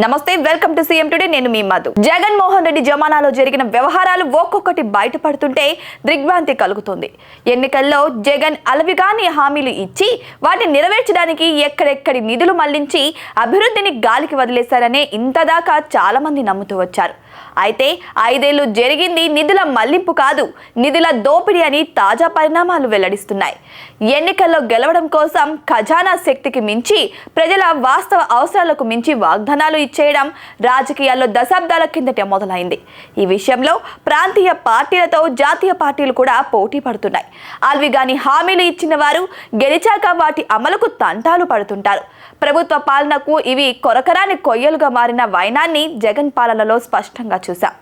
నమస్తే, welcome to CM today. నేను మీ మధు. జగన్మోహన్ రెడ్డి జమానాలో జరిగిన వ్యవహారాలు ఒక్కొక్కటి బయటపడుతుంటే దిగ్భ్రాంతి కలుగుతుంది. ఎన్నికల్లో జగన్ అలవిగాని హామీలు ఇచ్చి వాటిని నెరవేర్చడానికి ఎక్కడెక్కడి నిధులు మళ్లించి అభివృద్ధిని గాలికి వదిలేశారనే ఇంతదాకా చాలా మంది నమ్ముతూ వచ్చారు. అయితే 5 ఏళ్లు జరిగింది నిధుల మళ్లింపు కాదు, నిధుల దోపిడీ అని తాజా పరిణామాలు వెల్లడిస్తున్నాయి. ఎన్నికల్లో గెలవడం కోసం ఖజానా శక్తికి మించి ప్రజల వాస్తవ అవసరాలకు మించి వాగ్దానాలు ఇచ్చేయడం రాజకీయాల్లో దశాబ్దాల కిందట మొదలైంది. ఈ విషయంలో ప్రాంతీయ పార్టీలతో జాతీయ పార్టీలు కూడా పోటీ పడుతున్నాయి. అల్విగాని హామీలు ఇచ్చిన వారు గెలిచాక వాటి అమలుకు తంటాలు పడుతుంటారు. ప్రభుత్వ పాలనకు ఇవి కొరకరాని కొయ్యలుగా మారిన వైనాన్ని జగన్ పాలనలో స్పష్టంగా చూశాం.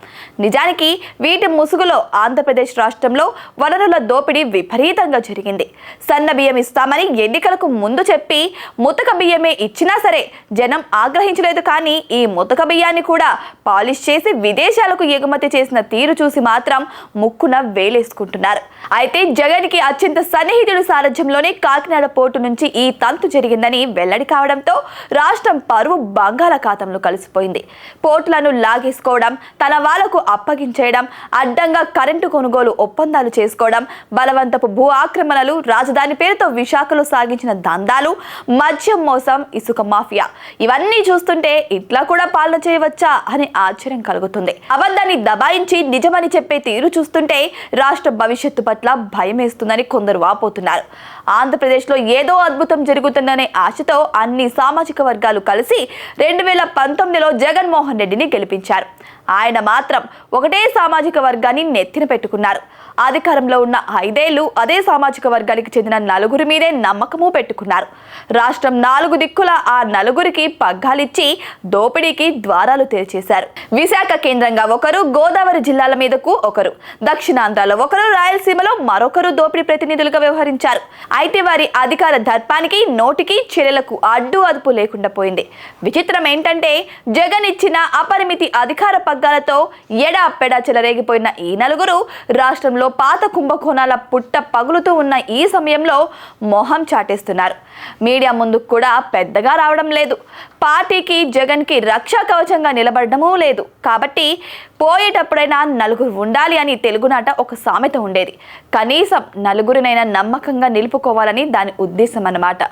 నిజానికి వీటి ముసుగులో ఆంధ్రప్రదేశ్ రాష్ట్రంలో వనరుల దోపిడీ విపరీతంగా జరిగింది. సన్న బియ్యం ఇస్తామని ఎన్నికలకు ముందు చెప్పి ముతక బియ్యమే ఇచ్చినా సరే జనం ఆగ్రహించలేదు. కానీ ఈ ముతక బియ్యాన్ని కూడా పాలిష్ చేసి విదేశాలకు ఎగుమతి చేసిన తీరు చూసి మాత్రం ముక్కున వేలేసుకుంటున్నారు. అయితే జగన్కి అత్యంత సన్నిహితుడి సారథ్యంలోనే కాకినాడ పోర్టు నుంచి ఈ తంతు జరిగిందని వెల్లడి కావడంతో రాష్ట్రం పరువు బంగాళాఖాతంలో కలిసిపోయింది. పోర్టులను లాగేసుకోవడం, తన వాళ్లకు అప్పగించేయడం, అడ్డంగా కరెంటు కొనుగోలు ఒప్పందాలు చేసుకోవడం, బలవంతపు భూ ఆక్రమణలు, రాజధాని పేరుతో విశాఖలో సాగించిన దందాలు, మద్యం మోసం, ఇసుక మాఫియా ఇవన్నీ చూస్తుంటే ఇట్లా కూడా పాలన చేయవచ్చా అని ఆశ్చర్యం కలుగుతుంది. అబద్ధాన్ని దబాయించి నిజమని చెప్పే తీరు చూస్తుంటే రాష్ట్ర భవిష్యత్తు పట్ల భయం వేస్తుందని కొందరు వాపోతున్నారు. ఆంధ్రప్రదేశ్లో ఏదో అద్భుతం జరుగుతుందనే ఆశతో అన్ని సామాజిక వర్గాలు కలిసి 2019లో జగన్మోహన్ రెడ్డిని గెలిపించారు. ఆయన మాత్రం ఒకటే సామాజిక వర్గాన్ని నెత్తిన పెట్టుకున్నారు. అధికారంలో ఉన్న 5 ఏళ్లు అదే సామాజిక వర్గానికి చెందిన నలుగురి మీదే నమ్మకము పెట్టుకున్నారు. రాష్ట్రం 4 దిక్కుల ఆ నలుగురికి పగ్గాలిచ్చి దోపిడీకి ద్వారాలు తెరిచేశారు. విశాఖ కేంద్రంగా ఒకరు, గోదావరి జిల్లాల మీదకు ఒకరు, దక్షిణాంధ్రలో ఒకరు, రాయలసీమలో మరొకరు దోపిడీ ప్రతినిధులుగా వ్యవహరించారు. అయితే వారి అధికార దర్పానికి, నోటికి, చర్యలకు అడ్డు అదుపు లేకుండా పోయింది. విచిత్రం ఏంటంటే జగన్ ఇచ్చిన అపరిమితి అధికార పగ్గాలతో ఎడాపెడా చెలరేగిపోయిన ఈ నలుగురు రాష్ట్రంలో పాత కుంభకోణాల పుట్ట పగులుతూ ఉన్న ఈ సమయంలో మొహం చాటేస్తున్నారు. మీడియా ముందుకు కూడా పెద్దగా రావడం లేదు. పార్టీకి, జగన్కి రక్షా కవచంగా నిలబడడమూ లేదు. కాబట్టి పోయేటప్పుడైనా నలుగురు ఉండాలి అని తెలుగునాట ఒక సామెత ఉండేది. కనీసం నలుగురినైనా నమ్మకంగా నిలుపుకోవాలని దాని ఉద్దేశం అన్నమాట.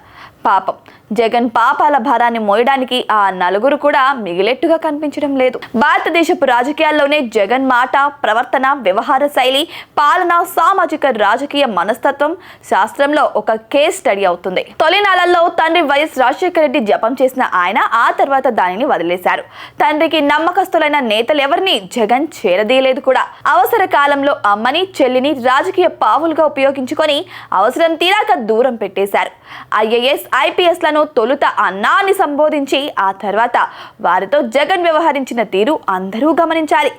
పాపం జగన్ పాపాల భారాన్ని మోయడానికి ఆ నలుగురు కూడా మిగిలేట్టుగా కనిపించడం లేదు. భారతదేశపు రాజకీయాల్లోనే జగన్ మాట, ప్రవర్తన, వ్యవహార శైలి, పాలన, సామాజిక రాజకీయ మనస్తత్వం శాస్త్రంలో ఒక కేస్ స్టడీ అవుతుంది. తొలినాళ్లలో తండ్రి వైఎస్ రాజశేఖర రెడ్డి జపం చేసిన ఆయన ఆ తర్వాత దానిని వదిలేశారు. తండ్రికి నమ్మకస్తులైన నేతలు ఎవరిని జగన్ చేరదీయలేదు కూడా. అవసర కాలంలో అమ్మని, చెల్లిని రాజకీయ పావులుగా ఉపయోగించుకొని అవసరం తీరాక దూరం పెట్టేశారు. IAS, IPS లను తొలుత అన్నా అని సంబోధించి ఆ తర్వాత వారితో జగన్ వ్యవహరించిన తీరు అందరూ గమనించాలి.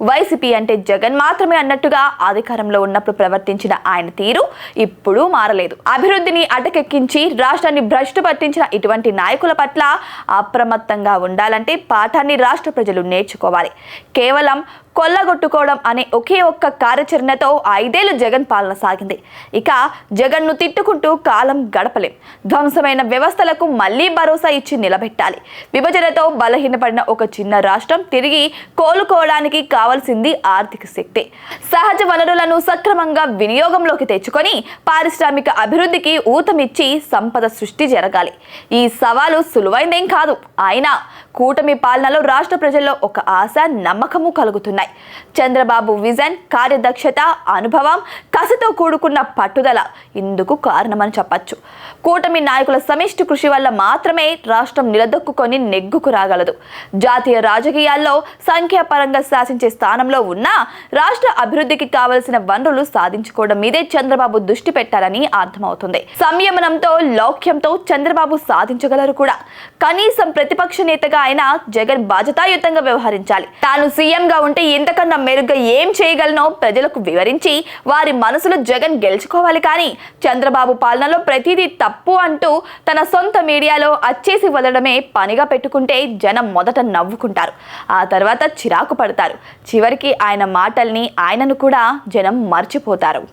వైసీపీ అంటే జగన్ మాత్రమే అన్నట్టుగా అధికారంలో ఉన్నప్పుడు ప్రవర్తించిన ఆయన తీరు ఇప్పుడు మారలేదు. అభివృద్ధిని అటకెక్కించి రాష్ట్రాన్ని భ్రష్టు పట్టించిన ఇటువంటి నాయకుల పట్ల అప్రమత్తంగా ఉండాలంటే పాఠాన్ని రాష్ట్ర ప్రజలు నేర్చుకోవాలి. కేవలం కొల్లగొట్టుకోవడం అనే ఒకే ఒక్క కార్యాచరణతో 5 ఏళ్లు జగన్ పాలన సాగింది. ఇక జగన్ను తిట్టుకుంటూ కాలం గడపలేం. ధ్వంసమైన వ్యవస్థలకు మళ్లీ భరోసా ఇచ్చి నిలబెట్టాలి. విభజనతో బలహీనపడిన ఒక చిన్న రాష్ట్రం తిరిగి కోలుకోవడానికి కావాల్సింది ఆర్థిక శక్తి. సహజ వనరులను సక్రమంగా వినియోగంలోకి తెచ్చుకొని పారిశ్రామిక అభివృద్ధికి ఊతమిచ్చి సంపద సృష్టి జరగాలి. ఈ సవాలు సులువైందేం కాదు. అయినా కూటమి పాలనలో రాష్ట్ర ప్రజల్లో ఒక ఆశ, నమ్మకము కలుగుతున్నాయి. చంద్రబాబు విజన్, కార్యదక్షత, అనుభవం, కసితో కూడుకున్న పట్టుదల ఇందుకు కారణమని చెప్పచ్చు. కూటమి నాయకుల సమిష్టి కృషి వల్ల మాత్రమే రాష్ట్రం నిలదొక్కుకొని నెగ్గుకు రాగలదు. జాతీయ రాజకీయాల్లో సంఖ్యాపరంగా శాసించే స్థానంలో ఉన్న రాష్ట్ర అభివృద్ధికి కావలసిన వనరులు సాధించుకోవడం మీదే చంద్రబాబు దృష్టి పెట్టాలని అర్థమవుతుంది. సంయమనంతో, లౌక్యంతో చంద్రబాబు సాధించగలరు కూడా. కనీసం ప్రతిపక్ష నేతగా ఆయన జగన్ బాధ్యతాయుతంగా వ్యవహరించాలి. తాను సీఎంగా ఉంటే ఎంతకన్నా మెరుగ్గా ఏం చేయగలనో ప్రజలకు వివరించి వారి మనసులో జగన్ గెలుచుకోవాలి. కానీ చంద్రబాబు పాలనలో ప్రతిదీ తప్పు అంటూ తన సొంత మీడియాలో అచ్చేసి వదలడమే పనిగా పెట్టుకుంటే జనం మొదట నవ్వుకుంటారు, ఆ తర్వాత చిరాకు పడతారు. చివరికి ఆయన మాటల్ని, ఆయనను కూడా జనం మర్చిపోతారు.